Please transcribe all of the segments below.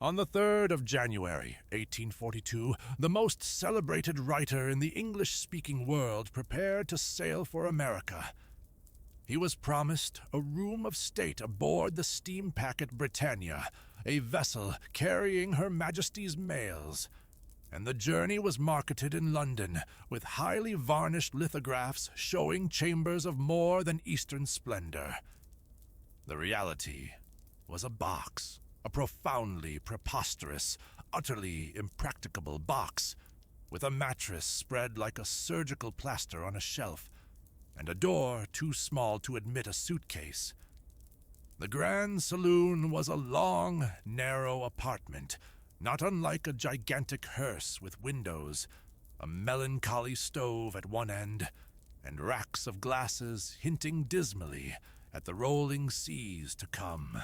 On the 3rd of January, 1842, the most celebrated writer in the English-speaking world prepared to sail for America. He was promised a room of state aboard the steam packet Britannia, a vessel carrying Her Majesty's mails, and the journey was marketed in London with highly varnished lithographs showing chambers of more than Eastern splendor. The reality was a box. A profoundly preposterous, utterly impracticable box, with a mattress spread like a surgical plaster on a shelf, and a door too small to admit a suitcase. The Grand Saloon was a long, narrow apartment, not unlike a gigantic hearse with windows, a melancholy stove at one end, and racks of glasses hinting dismally at the rolling seas to come.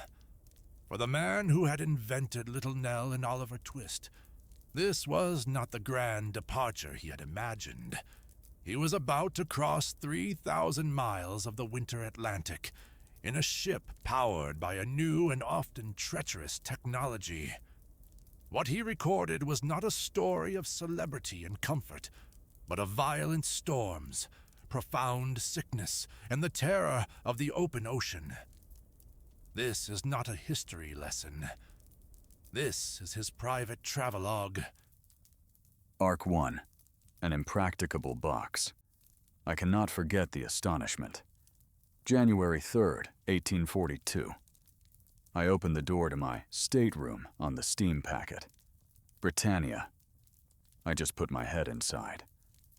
For the man who had invented Little Nell and Oliver Twist, this was not the grand departure he had imagined. He was about to cross 3,000 miles of the winter Atlantic in a ship powered by a new and often treacherous technology. What he recorded was not a story of celebrity and comfort, but of violent storms, profound sickness, and the terror of the open ocean. This is not a history lesson. This is his private travelogue. Arc 1. An impracticable box. I cannot forget the astonishment. January 3rd, 1842. I opened the door to my stateroom on the steam packet. Britannia. I just put my head inside.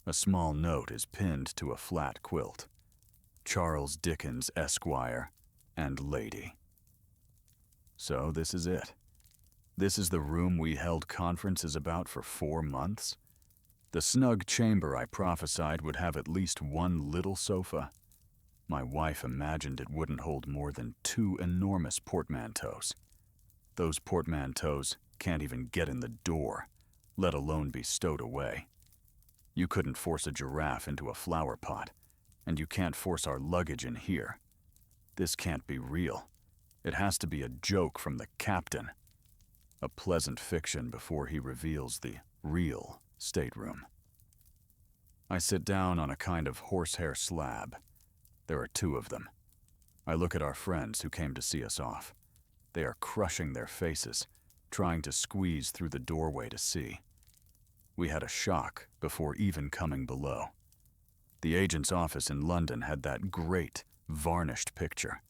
A small note is pinned to a flat quilt. Charles Dickens, Esquire, and Lady. So this is it. This is the room we held conferences about for 4 months? The snug chamber I prophesied would have at least one little sofa. My wife imagined it wouldn't hold more than 2 enormous portmanteaus. Those portmanteaus can't even get in the door, let alone be stowed away. You couldn't force a giraffe into a flower pot, and you can't force our luggage in here. This can't be real. It has to be a joke from the captain. A pleasant fiction before he reveals the real stateroom. I sit down on a kind of horsehair slab. There are 2 of them. I look at our friends who came to see us off. They are crushing their faces, trying to squeeze through the doorway to see. We had a shock before even coming below. The agent's office in London had that great, varnished picture.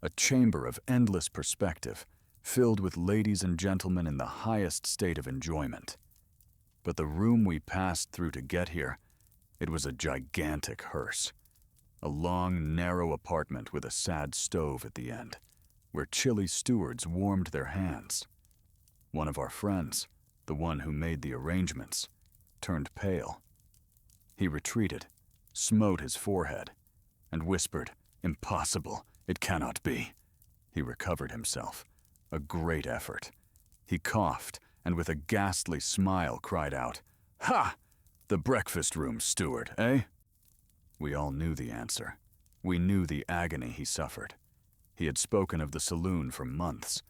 A chamber of endless perspective, filled with ladies and gentlemen in the highest state of enjoyment. But the room we passed through to get here, it was a gigantic hearse. A long, narrow apartment with a sad stove at the end, where chilly stewards warmed their hands. One of our friends, the one who made the arrangements, turned pale. He retreated, smote his forehead, and whispered, "Impossible, it cannot be." He recovered himself, a great effort. He coughed, and with a ghastly smile cried out, "Ha! The breakfast room steward, eh?" We all knew the answer. We knew the agony he suffered. He had spoken of the saloon for months.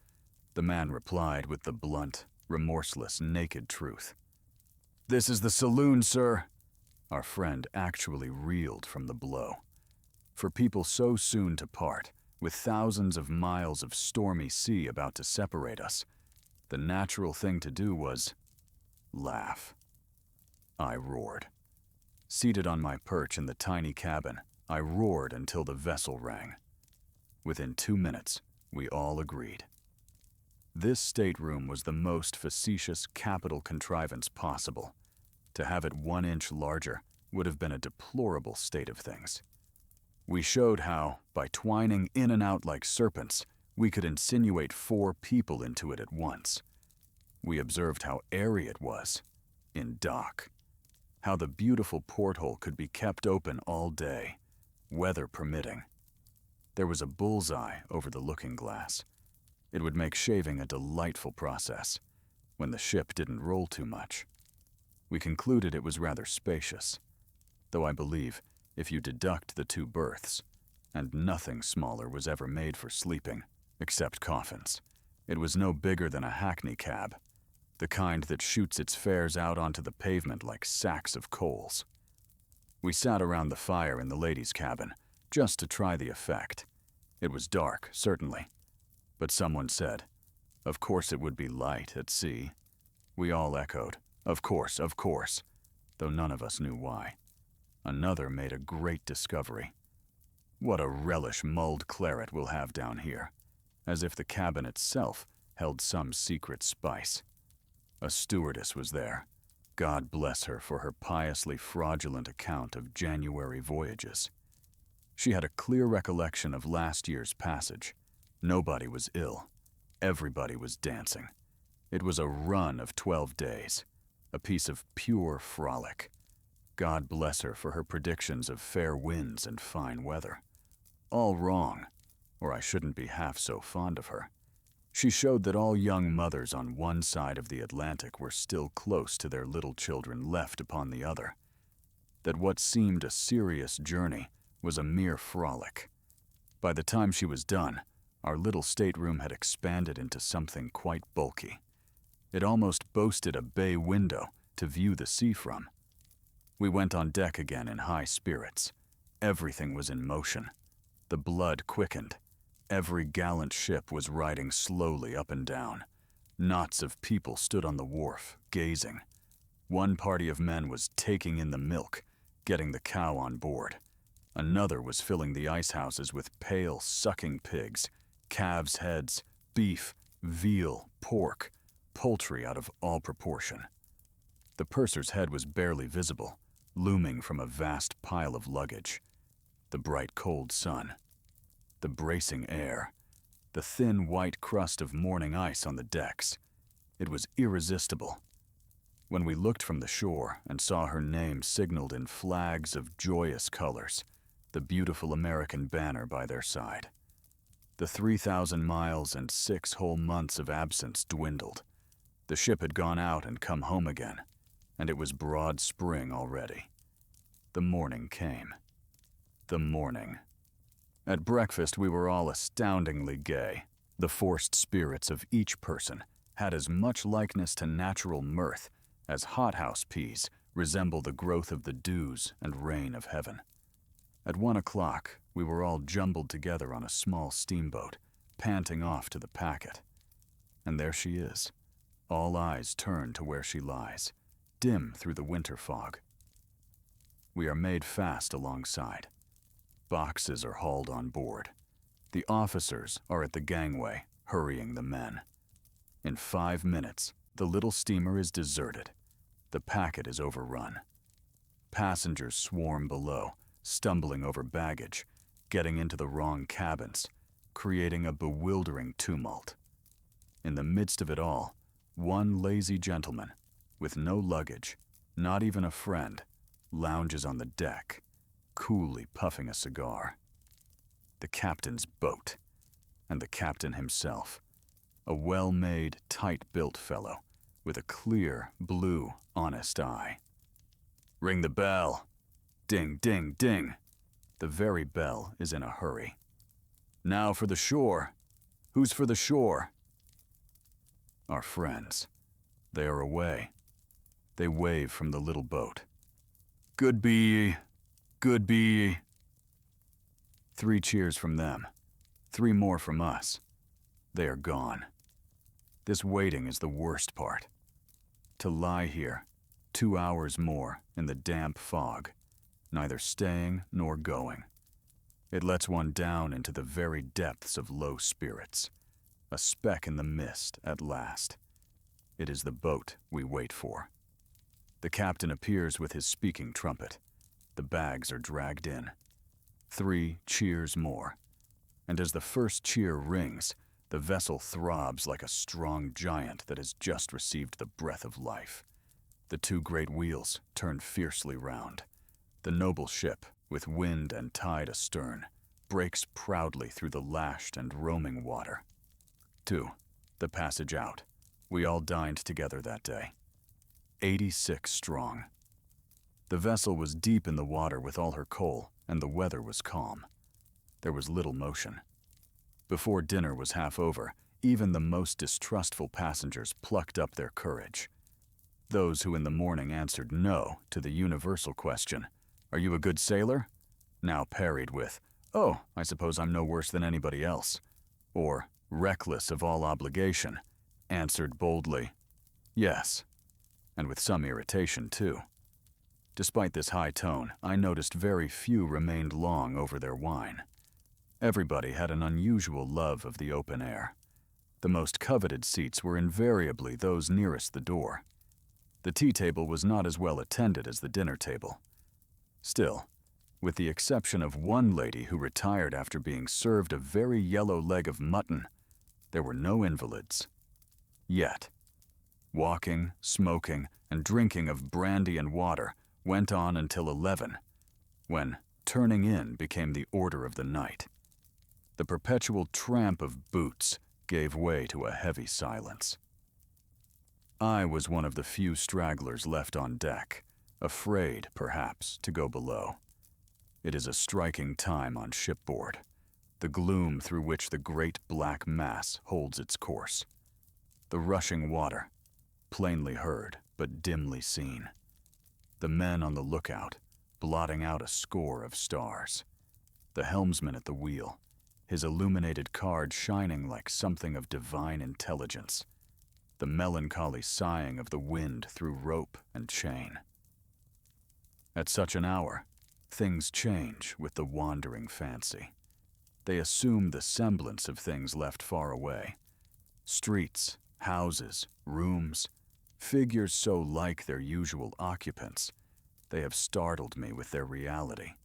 The man replied with the blunt, remorseless, naked truth. "This is the saloon, sir." Our friend actually reeled from the blow. For people so soon to part, with thousands of miles of stormy sea about to separate us, the natural thing to do was laugh. I roared. Seated on my perch in the tiny cabin, I roared until the vessel rang. Within 2 minutes, we all agreed. This stateroom was the most facetious capital contrivance possible. To have it 1 inch larger would have been a deplorable state of things. We showed how, by twining in and out like serpents, we could insinuate 4 people into it at once. We observed how airy it was, in dock. How the beautiful porthole could be kept open all day, weather permitting. There was a bullseye over the looking glass. It would make shaving a delightful process, when the ship didn't roll too much. We concluded it was rather spacious, though I believe, if you deduct the 2 berths, and nothing smaller was ever made for sleeping, except coffins, It was no bigger than a hackney cab, the kind that shoots its fares out onto the pavement like sacks of coals. We sat around the fire in the ladies' cabin, just to try the effect. It was dark, certainly, but someone said, "Of course it would be light at sea." We all echoed, of course," though none of us knew why. Another made a great discovery. "What a relish mulled claret we'll have down here," as if the cabin itself held some secret spice. A stewardess was there. God bless her for her piously fraudulent account of January voyages. She had a clear recollection of last year's passage. Nobody was ill. Everybody was dancing. It was a run of 12 days, a piece of pure frolic. God bless her for her predictions of fair winds and fine weather. All wrong, or I shouldn't be half so fond of her. She showed that all young mothers on one side of the Atlantic were still close to their little children left upon the other, that what seemed a serious journey was a mere frolic. By the time she was done, our little stateroom had expanded into something quite bulky. It almost boasted a bay window to view the sea from. We went on deck again in high spirits. Everything was in motion. The blood quickened. Every gallant ship was riding slowly up and down. Knots of people stood on the wharf, gazing. One party of men was taking in the milk, getting the cow on board. Another was filling the ice houses with pale, sucking pigs, calves' heads, beef, veal, pork, poultry out of all proportion. The purser's head was barely visible, looming from a vast pile of luggage. The bright cold sun, the bracing air, the thin white crust of morning ice on the decks. It was irresistible. When we looked from the shore and saw her name signaled in flags of joyous colors, the beautiful American banner by their side, the 3,000 miles and 6 whole months of absence dwindled. The ship had gone out and come home again, and it was broad spring already. The morning came. The morning. At breakfast, we were all astoundingly gay. The forced spirits of each person had as much likeness to natural mirth as hothouse peas resemble the growth of the dews and rain of heaven. At 1 o'clock, we were all jumbled together on a small steamboat, panting off to the packet. And there she is, all eyes turned to where she lies, dim through the winter fog. We are made fast alongside. Boxes are hauled on board. The officers are at the gangway, hurrying the men. In 5 minutes, the little steamer is deserted. The packet is overrun. Passengers swarm below, stumbling over baggage, getting into the wrong cabins, creating a bewildering tumult. In the midst of it all, one lazy gentleman, with no luggage, not even a friend, lounges on the deck, coolly puffing a cigar. The captain's boat, and the captain himself, a well-made, tight-built fellow with a clear, blue, honest eye. "Ring the bell." Ding, ding, ding. The very bell is in a hurry. "Now for the shore. Who's for the shore?" Our friends. They are away. They wave from the little boat. "Good be ye. Good be ye." 3 cheers from them. 3 more from us. They are gone. This waiting is the worst part. To lie here, 2 hours more in the damp fog, neither staying nor going. It lets one down into the very depths of low spirits. A speck in the mist at last. It is the boat we wait for. The captain appears with his speaking trumpet. The bags are dragged in. 3 cheers more. And as the first cheer rings, the vessel throbs like a strong giant that has just received the breath of life. The 2 great wheels turn fiercely round. The noble ship, with wind and tide astern, breaks proudly through the lashed and roaming water. 2. The passage out. We all dined together that day. 86 strong. The vessel was deep in the water with all her coal, and the weather was calm. There was little motion. Before dinner was half over, even the most distrustful passengers plucked up their courage. Those who in the morning answered no to the universal question, "Are you a good sailor?" now parried with, "Oh, I suppose I'm no worse than anybody else," or, reckless of all obligation, answered boldly, "Yes," and with some irritation too. Despite this high tone, I noticed very few remained long over their wine. Everybody had an unusual love of the open air. The most coveted seats were invariably those nearest the door. The tea table was not as well attended as the dinner table. Still, with the exception of one lady who retired after being served a very yellow leg of mutton, there were no invalids. Yet, walking, smoking, and drinking of brandy and water went on until 11, when turning in became the order of the night. The perpetual tramp of boots gave way to a heavy silence. I was one of the few stragglers left on deck, afraid, perhaps, to go below. It is a striking time on shipboard, the gloom through which the great black mass holds its course. The rushing water, plainly heard but dimly seen. The men on the lookout, blotting out a score of stars. The helmsman at the wheel, his illuminated card shining like something of divine intelligence. The melancholy sighing of the wind through rope and chain. At such an hour, things change with the wandering fancy. They assume the semblance of things left far away. Streets, houses, rooms, figures so like their usual occupants, they have startled me with their reality.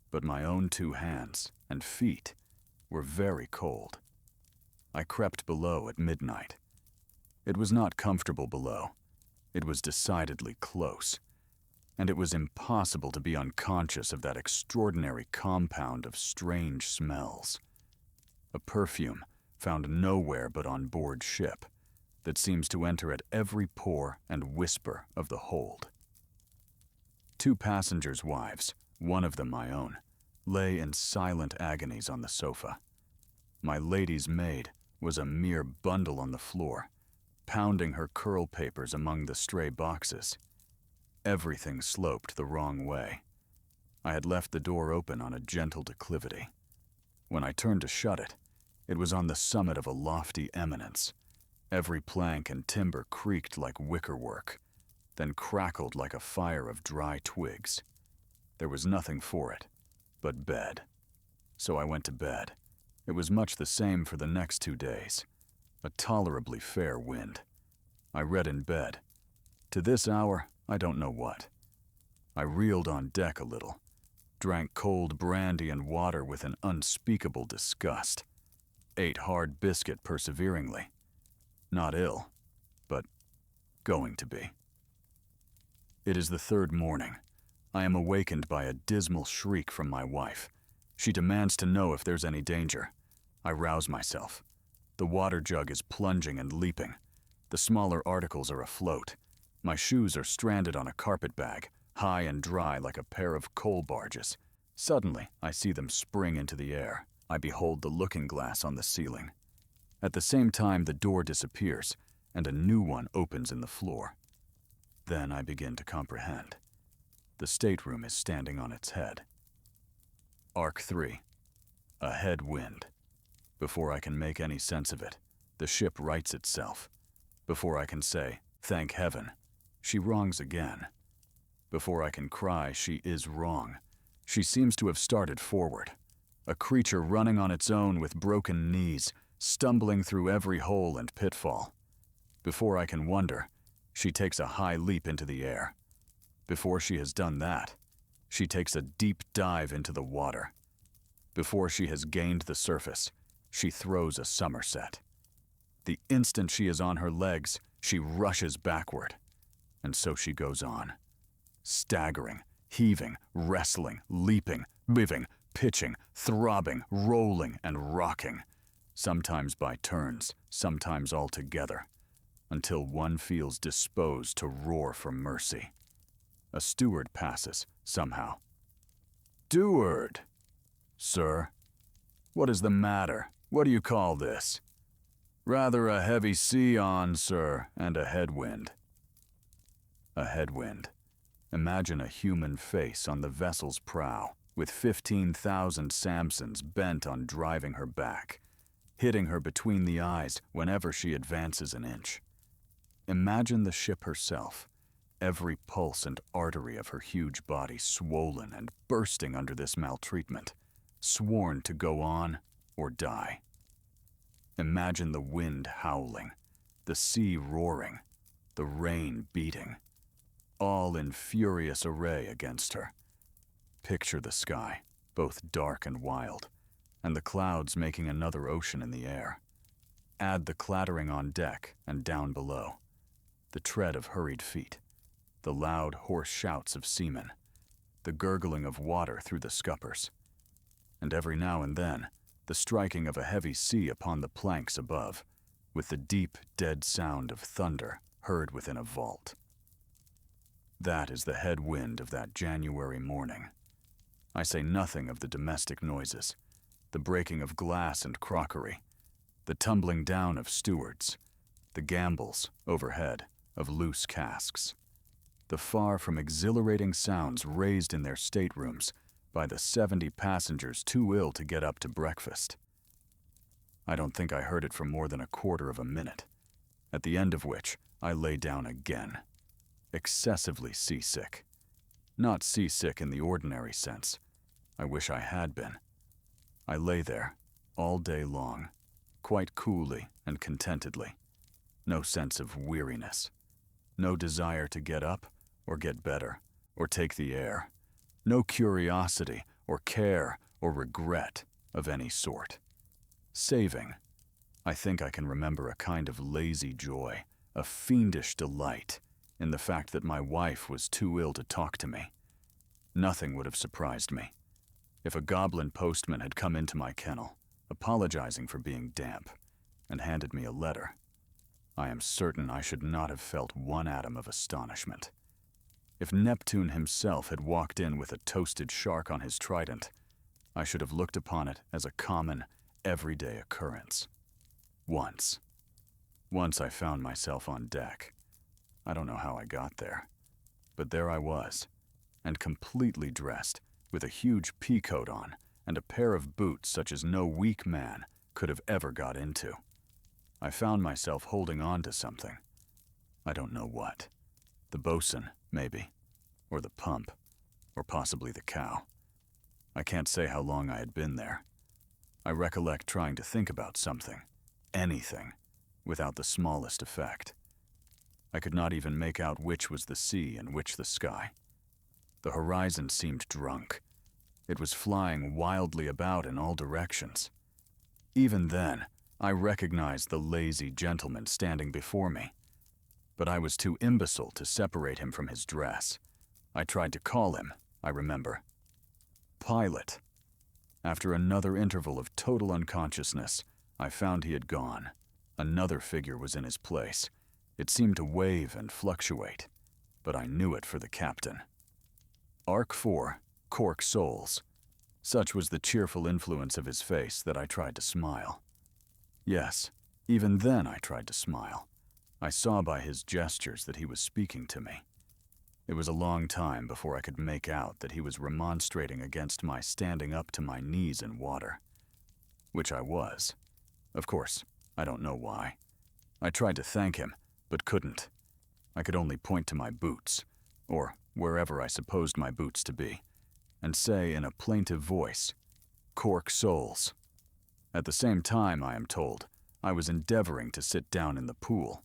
But my own 2 hands and feet were very cold. I crept below at midnight. It was not comfortable below. It was decidedly close. And it was impossible to be unconscious of that extraordinary compound of strange smells. A perfume found nowhere but on board ship that seems to enter at every pore and whisper of the hold. 2 passengers' wives, one of them my own, lay in silent agonies on the sofa. My lady's maid was a mere bundle on the floor, pounding her curl papers among the stray boxes. Everything sloped the wrong way. I had left the door open on a gentle declivity. When I turned to shut it, it was on the summit of a lofty eminence. Every plank and timber creaked like wickerwork, then crackled like a fire of dry twigs. There was nothing for it but bed. So I went to bed. It was much the same for the next 2 days. A tolerably fair wind. I read in bed. To this hour, I don't know what. I reeled on deck a little, drank cold brandy and water with an unspeakable disgust, ate hard biscuit perseveringly. Not ill, but going to be. It is the 3rd morning. I am awakened by a dismal shriek from my wife. She demands to know if there's any danger. I rouse myself. The water jug is plunging and leaping. The smaller articles are afloat. My shoes are stranded on a carpet bag, high and dry like a pair of coal barges. Suddenly, I see them spring into the air. I behold the looking glass on the ceiling. At the same time, the door disappears, and a new one opens in the floor. Then I begin to comprehend. The stateroom is standing on its head. Arc 3. A head wind. Before I can make any sense of it, the ship rights itself. Before I can say, thank heaven, she wrongs again. Before I can cry, she is wrong. She seems to have started forward. A creature running on its own with broken knees, stumbling through every hole and pitfall. Before I can wonder, she takes a high leap into the air. Before she has done that, she takes a deep dive into the water. Before she has gained the surface, she throws a somerset. The instant she is on her legs, she rushes backward. And so she goes on, staggering, heaving, wrestling, leaping, biving, pitching, throbbing, rolling, and rocking, sometimes by turns, sometimes all together, until one feels disposed to roar for mercy. A steward passes, somehow. "Steward!" "Sir?" "What is the matter? What do you call this?" Rather a heavy sea on, sir, and a headwind. A headwind. Imagine a human face on the vessel's prow, with 15,000 Samsons bent on driving her back, hitting her between the eyes whenever she advances an inch. Imagine the ship herself, every pulse and artery of her huge body swollen and bursting under this maltreatment, sworn to go on or die. Imagine the wind howling, the sea roaring, the rain beating, all in furious array against her. Picture the sky, both dark and wild, and the clouds making another ocean in the air. Add the clattering on deck and down below, the tread of hurried feet, the loud, hoarse shouts of seamen, the gurgling of water through the scuppers, and every now and then, the striking of a heavy sea upon the planks above, with the deep, dead sound of thunder heard within a vault. That is the headwind of that January morning. I say nothing of the domestic noises, the breaking of glass and crockery, the tumbling down of stewards, the gambols, overhead, of loose casks, the far from exhilarating sounds raised in their staterooms by the 70 passengers too ill to get up to breakfast. I don't think I heard it for more than a quarter of a minute, at the end of which I lay down again, excessively seasick. Not seasick in the ordinary sense. I wish I had been. I lay there, all day long, quite coolly and contentedly. No sense of weariness. No desire to get up, or get better, or take the air. No curiosity, or care, or regret of any sort. Saving. I think I can remember a kind of lazy joy, a fiendish delight, in the fact that my wife was too ill to talk to me. Nothing would have surprised me. If a goblin postman had come into my kennel, apologizing for being damp, and handed me a letter, I am certain I should not have felt one atom of astonishment. If Neptune himself had walked in with a toasted shark on his trident, I should have looked upon it as a common, everyday occurrence. Once I found myself on deck. I don't know how I got there, but there I was, and completely dressed, with a huge pea-coat on and a pair of boots such as no weak man could have ever got into. I found myself holding on to something. I don't know what. The bosun, maybe, or the pump, or possibly the cow. I can't say how long I had been there. I recollect trying to think about something, anything, without the smallest effect. I could not even make out which was the sea and which the sky. The horizon seemed drunk. It was flying wildly about in all directions. Even then, I recognized the lazy gentleman standing before me, but I was too imbecile to separate him from his dress. I tried to call him, I remember. Pilot. After another interval of total unconsciousness, I found he had gone. Another figure was in his place. It seemed to wave and fluctuate, but I knew it for the captain. Arc 4, Cork Soles. Such was the cheerful influence of his face that I tried to smile. Yes, even then I tried to smile. I saw by his gestures that he was speaking to me. It was a long time before I could make out that he was remonstrating against my standing up to my knees in water. Which I was. Of course, I don't know why. I tried to thank him, but couldn't. I could only point to my boots, or wherever I supposed my boots to be, and say in a plaintive voice, "Cork Soles." At the same time, I am told, I was endeavoring to sit down in the pool.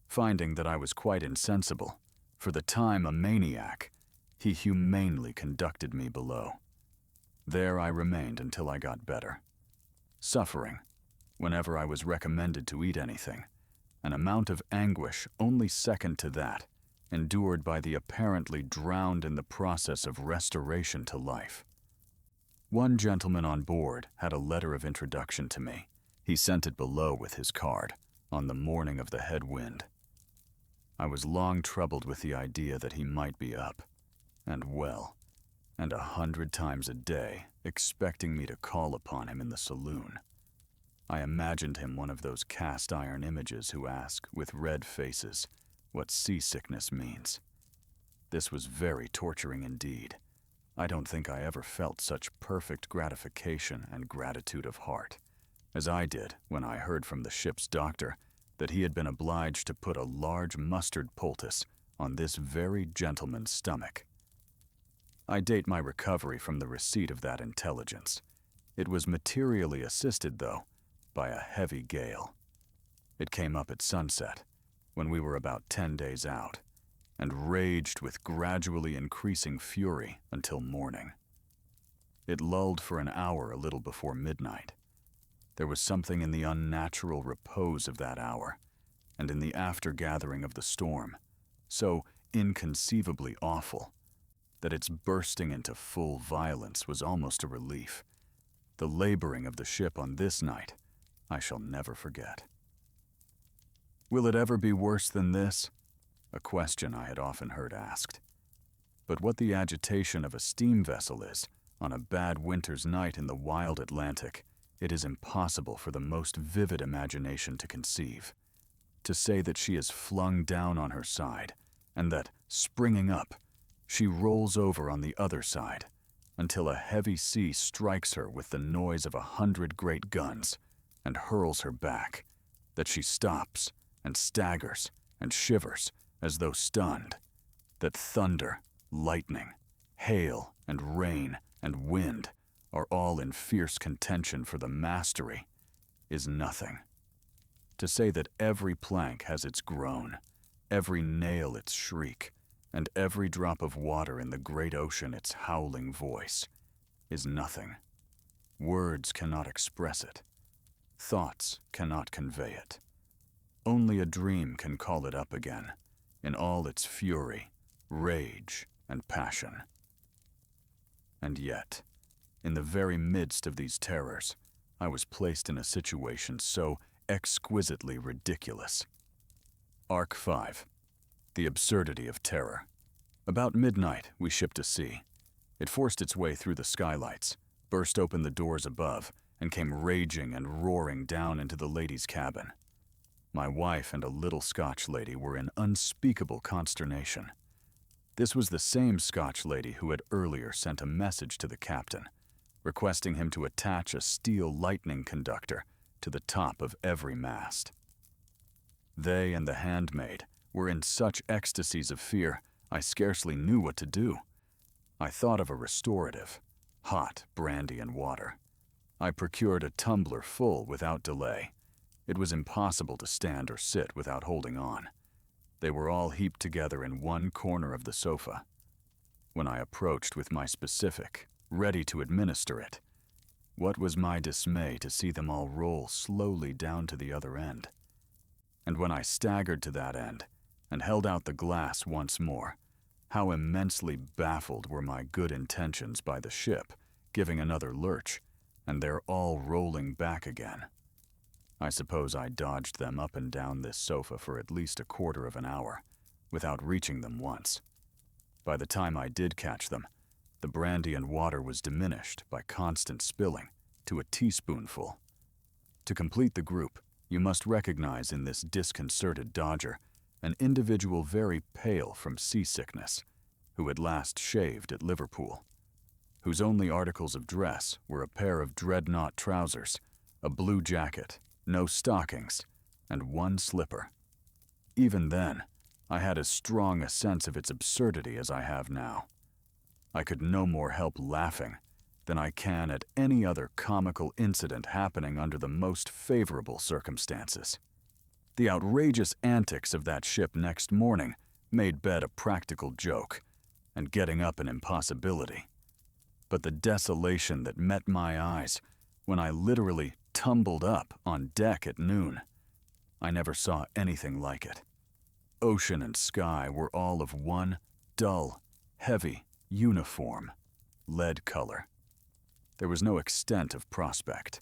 Finding that I was quite insensible, for the time a maniac, he humanely conducted me below. There I remained until I got better. Suffering, whenever I was recommended to eat anything, an amount of anguish only second to that, endured by the apparently drowned in the process of restoration to life. One gentleman on board had a letter of introduction to me. He sent it below with his card, on the morning of the headwind. I was long troubled with the idea that he might be up, and well, and 100 times a day expecting me to call upon him in the saloon. I imagined him one of those cast-iron images who ask, with red faces, what seasickness means. This was very torturing indeed. I don't think I ever felt such perfect gratification and gratitude of heart as I did when I heard from the ship's doctor that he had been obliged to put a large mustard poultice on this very gentleman's stomach. I date my recovery from the receipt of that intelligence. It was materially assisted, though, by a heavy gale. It came up at sunset, when we were about 10 days out, and raged with gradually increasing fury until morning. It lulled for an hour a little before midnight. There was something in the unnatural repose of that hour, and in the aftergathering of the storm, so inconceivably awful that its bursting into full violence was almost a relief. The laboring of the ship on this night I shall never forget. Will it ever be worse than this? A question I had often heard asked. But what the agitation of a steam vessel is on a bad winter's night in the wild Atlantic, it is impossible for the most vivid imagination to conceive. To say that she is flung down on her side, and that, springing up, she rolls over on the other side, until a heavy sea strikes her with the noise of 100 great guns, and hurls her back, that she stops, and staggers, and shivers, as though stunned, that thunder, lightning, hail, and rain, and wind are all in fierce contention for the mastery, is nothing. To say that every plank has its groan, every nail its shriek, and every drop of water in the great ocean its howling voice, is nothing. Words cannot express it. Thoughts cannot convey it. Only a dream can call it up again, in all its fury, rage, and passion. And yet, in the very midst of these terrors, I was placed in a situation so exquisitely ridiculous. Arc 5. The absurdity of terror. About midnight, we shipped to sea. It forced its way through the skylights, burst open the doors above, and came raging and roaring down into the ladies' cabin. My wife and a little Scotch lady were in unspeakable consternation. This was the same Scotch lady who had earlier sent a message to the captain, requesting him to attach a steel lightning conductor to the top of every mast. They and the handmaid were in such ecstasies of fear, I scarcely knew what to do. I thought of a restorative, hot brandy and water. I procured a tumbler full without delay. It was impossible to stand or sit without holding on. They were all heaped together in one corner of the sofa. When I approached with my specific, ready to administer it, what was my dismay to see them all roll slowly down to the other end. And when I staggered to that end and held out the glass once more, how immensely baffled were my good intentions by the ship giving another lurch, and they're all rolling back again. I suppose I dodged them up and down this sofa for at least a quarter of an hour, without reaching them once. By the time I did catch them, the brandy and water was diminished by constant spilling to a teaspoonful. To complete the group, you must recognize in this disconcerted dodger an individual very pale from seasickness, who had last shaved at Liverpool, whose only articles of dress were a pair of dreadnought trousers, a blue jacket, no stockings, and one slipper. Even then, I had as strong a sense of its absurdity as I have now. I could no more help laughing than I can at any other comical incident happening under the most favorable circumstances. The outrageous antics of that ship next morning made bed a practical joke, and getting up an impossibility. But the desolation that met my eyes when I literally tumbled up on deck at noon, I never saw anything like it. Ocean and sky were all of one dull, heavy, uniform, lead color. There was no extent of prospect.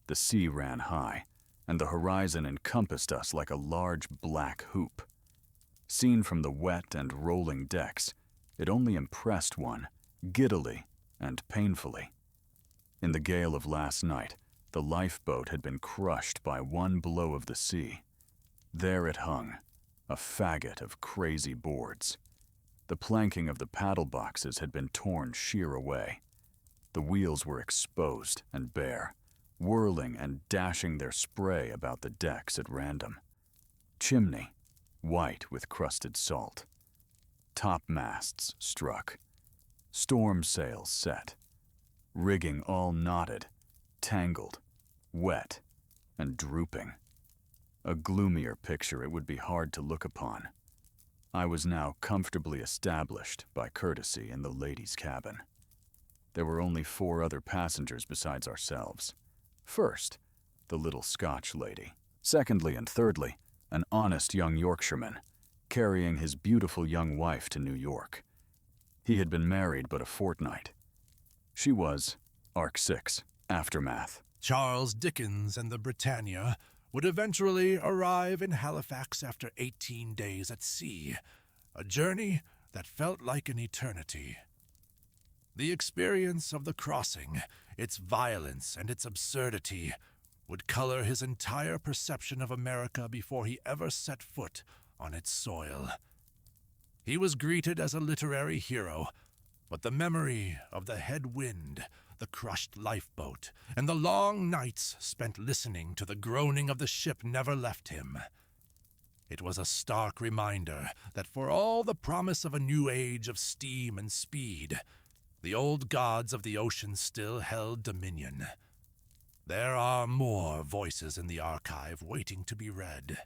The sea ran high, and the horizon encompassed us like a large black hoop. Seen from the wet and rolling decks, it only impressed one, giddily and painfully. In the gale of last night, The lifeboat had been crushed by one blow of the sea. There it hung, a faggot of crazy boards. The planking of the paddle boxes had been torn sheer away. The wheels were exposed and bare, whirling and dashing their spray about the decks at random. Chimney, white with crusted salt. Topmasts struck. Storm sails set. Rigging all knotted, tangled, wet, and drooping. A gloomier picture it would be hard to look upon. I was now comfortably established by courtesy in the ladies' cabin. There were only 4 other passengers besides ourselves. First, the little Scotch lady. Secondly and thirdly, an honest young Yorkshireman, carrying his beautiful young wife to New York. He had been married but a fortnight. She was Arc 6, Aftermath. Charles Dickens and the Britannia would eventually arrive in Halifax after 18 days at sea, a journey that felt like an eternity. The experience of the crossing, its violence and its absurdity, would color his entire perception of America before he ever set foot on its soil. He was greeted as a literary hero, but the memory of the head wind, the crushed lifeboat, and the long nights spent listening to the groaning of the ship never left him. It was a stark reminder that for all the promise of a new age of steam and speed, the old gods of the ocean still held dominion. There are more voices in the archive waiting to be read.